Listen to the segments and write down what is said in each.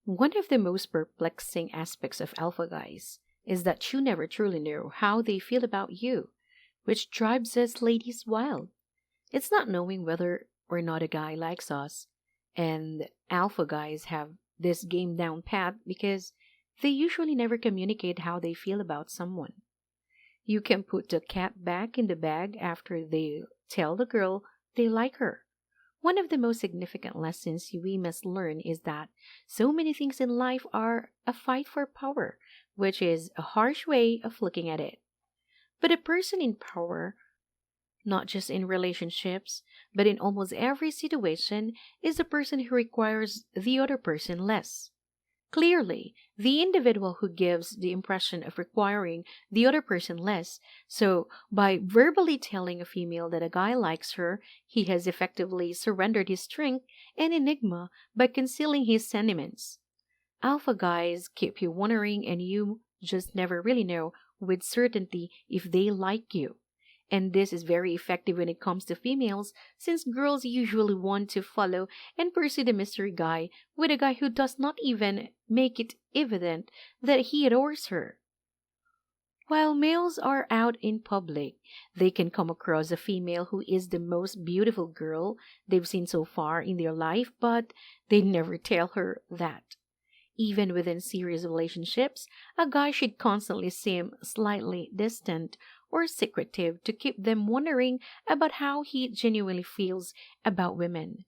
One of the most perplexing aspects of alpha guys is that you never truly know how they feel about you, which drives us ladies wild. It's not knowing whether or not a guy likes us, and alpha guys have this game down pat because they usually never communicate how they feel about someone. You can put the cat back in the bag after they tell the girl they like her. One of the most significant lessons we must learn is that so many things in life are a fight for power, which is a harsh way of looking at it. But a person in power, not just in relationships, but in almost every situation, is a person who requires the other person less. Clearly, the individual who gives the impression of requiring the other person less, so by verbally telling a female that a guy likes her, he has effectively surrendered his strength and enigma by concealing his sentiments. Alpha guys keep you wondering, and you just never really know with certainty if they like you. And this is very effective when it comes to females, since girls usually want to follow and pursue the mystery guy with a guy who does not even make it evident that he adores her. While males are out in public, they can come across a female who is the most beautiful girl they've seen so far in their life, but they never tell her that. Even within serious relationships, a guy should constantly seem slightly distant or secretive to keep them wondering about how he genuinely feels about women.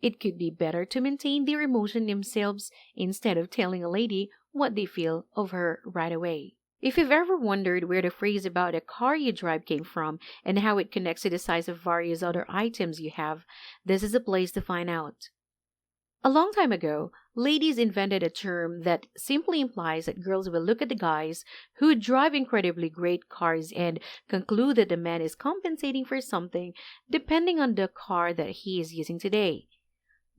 It could be better to maintain their emotion themselves instead of telling a lady what they feel of her right away. If you've ever wondered where the phrase about a car you drive came from and how it connects to the size of various other items you have, this is a place to find out. A long time ago, ladies invented a term that simply implies that girls will look at the guys who drive incredibly great cars and conclude that the man is compensating for something depending on the car that he is using today.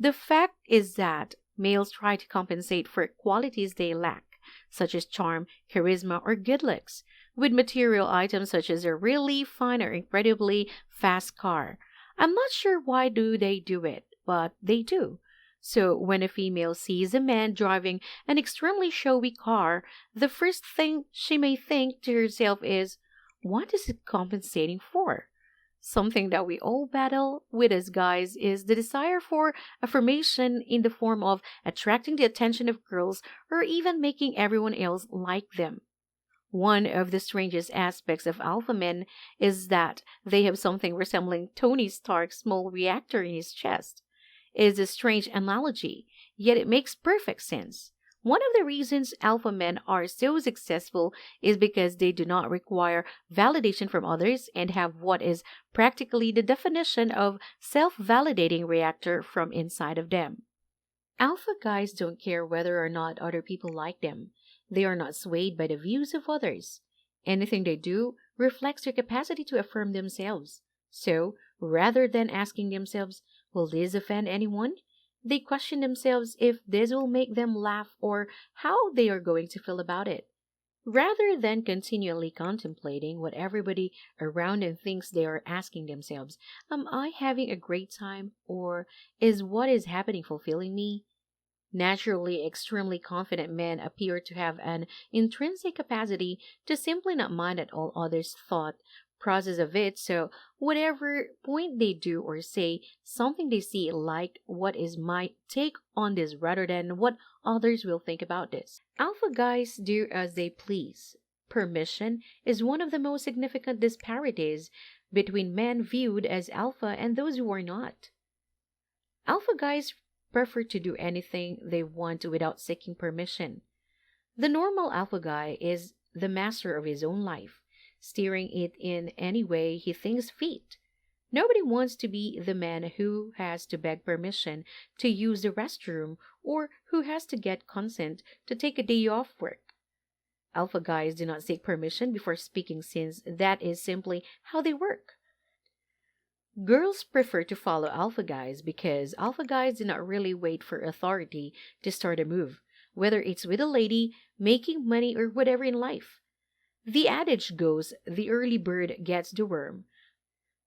The fact is that males try to compensate for qualities they lack, such as charm, charisma, or good looks, with material items such as a really fine or incredibly fast car. I'm not sure why do they do it, but they do. So when a female sees a man driving an extremely showy car, the first thing she may think to herself is, what is it compensating for? Something that we all battle with as guys is the desire for affirmation in the form of attracting the attention of girls or even making everyone else like them. One of the strangest aspects of alpha men is that they have something resembling Tony Stark's small reactor in his chest. It is a strange analogy, yet it makes perfect sense. One of the reasons alpha men are so successful is because they do not require validation from others and have what is practically the definition of self-validating reactor from inside of them. Alpha guys don't care whether or not other people like them. They are not swayed by the views of others. Anything they do reflects their capacity to affirm themselves. So, rather than asking themselves, will this offend anyone? They question themselves if this will make them laugh or how they are going to feel about it. Rather than continually contemplating what everybody around them thinks, they are asking themselves, am I having a great time or is what is happening fulfilling me? Naturally, extremely confident men appear to have an intrinsic capacity to simply not mind at all others' thought process of it, so whatever point they do or say, something they see like what is my take on this rather than what others will think about this. Alpha guys do as they please. Permission is one of the most significant disparities between men viewed as alpha and those who are not. Alpha guys prefer to do anything they want without seeking permission. The normal alpha guy is the master of his own life, steering it in any way he thinks fit. Nobody wants to be the man who has to beg permission to use the restroom or who has to get consent to take a day off work. Alpha guys do not seek permission before speaking since that is simply how they work. Girls prefer to follow alpha guys because alpha guys do not really wait for authority to start a move, whether it's with a lady, making money, or whatever in life. The adage goes, the early bird gets the worm.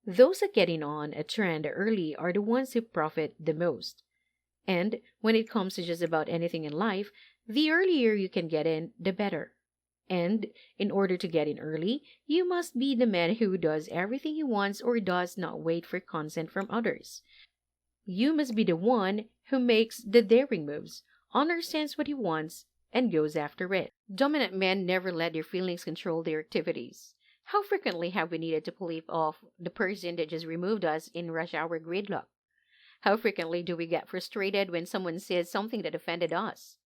Those that get in on a trend early are the ones who profit the most. And when it comes to just about anything in life, the earlier you can get in, the better. And in order to get in early, you must be the man who does everything he wants or does not wait for consent from others. You must be the one who makes the daring moves, understands what he wants, and goes after it. Dominant men never let their feelings control their activities. How frequently have we needed to pull off the person that just removed us in rush hour gridlock? How frequently do we get frustrated when someone says something that offended us?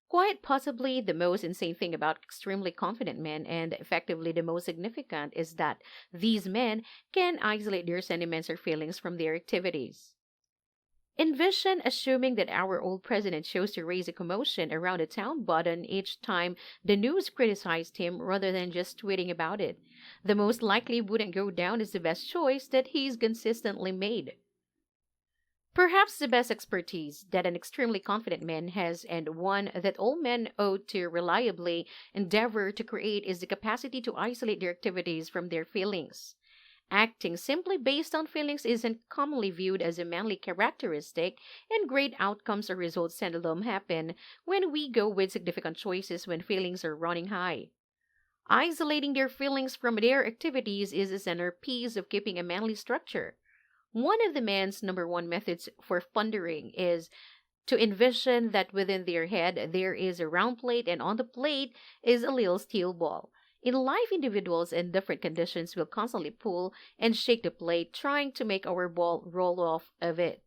Quite possibly the most insane thing about extremely confident men, and effectively the most significant, is that these men can isolate their sentiments or feelings from their activities. Envision assuming that our old president chose to raise a commotion around the town button each time the news criticized him rather than just tweeting about it. The most likely wouldn't go down as the best choice that he's consistently made. Perhaps the best expertise that an extremely confident man has, and one that all men ought to reliably endeavor to create, is the capacity to isolate their activities from their feelings. Acting simply based on feelings isn't commonly viewed as a manly characteristic, and great outcomes or results seldom happen when we go with significant choices when feelings are running high. Isolating their feelings from their activities is a centerpiece of keeping a manly structure. One of the man's number one methods for pondering is to envision that within their head there is a round plate and on the plate is a little steel ball. In life, individuals in different conditions will constantly pull and shake the plate, trying to make our ball roll off of it.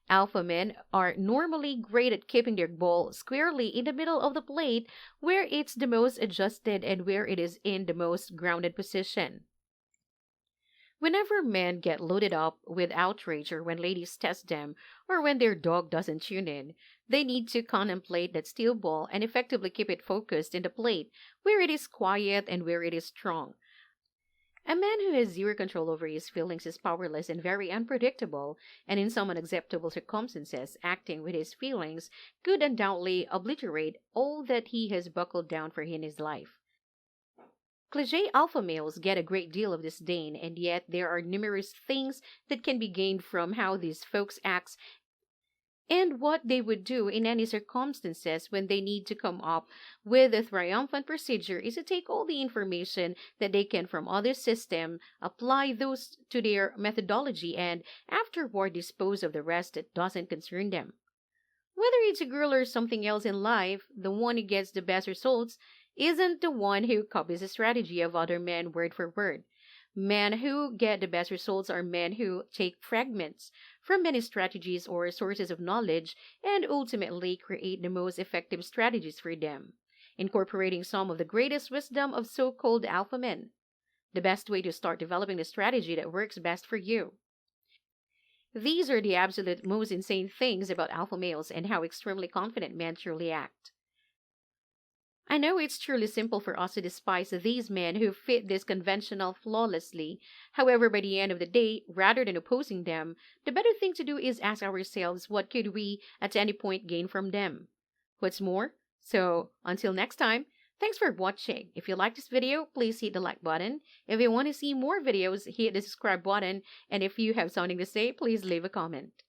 Alpha men are normally great at keeping their ball squarely in the middle of the plate, where it's the most adjusted and where it is in the most grounded position. Whenever men get loaded up with outrage, or when ladies test them, or when their dog doesn't tune in, they need to contemplate that steel ball and effectively keep it focused in the plate, where it is quiet and where it is strong. A man who has zero control over his feelings is powerless and very unpredictable, and in some unacceptable circumstances, acting with his feelings could undoubtedly obliterate all that he has buckled down for in his life. Cliche alpha males get a great deal of disdain, and yet there are numerous things that can be gained from how these folks act and what they would do in any circumstances. When they need to come up with a triumphant procedure is to take all the information that they can from other systems, apply those to their methodology, and afterward dispose of the rest that doesn't concern them. Whether it's a girl or something else in life, the one who gets the best results isn't the one who copies the strategy of other men word for word. Men who get the best results are men who take fragments from many strategies or sources of knowledge and ultimately create the most effective strategies for them, incorporating some of the greatest wisdom of so called alpha men. The best way to start developing the strategy that works best for you. These are the absolute most insane things about alpha males and how extremely confident men truly act. I know it's truly simple for us to despise these men who fit this conventional flawlessly. However, by the end of the day, rather than opposing them, the better thing to do is ask ourselves what could we at any point gain from them. What's more? So, until next time, thanks for watching. If you like this video, please hit the like button. If you want to see more videos, hit the subscribe button. And if you have something to say, please leave a comment.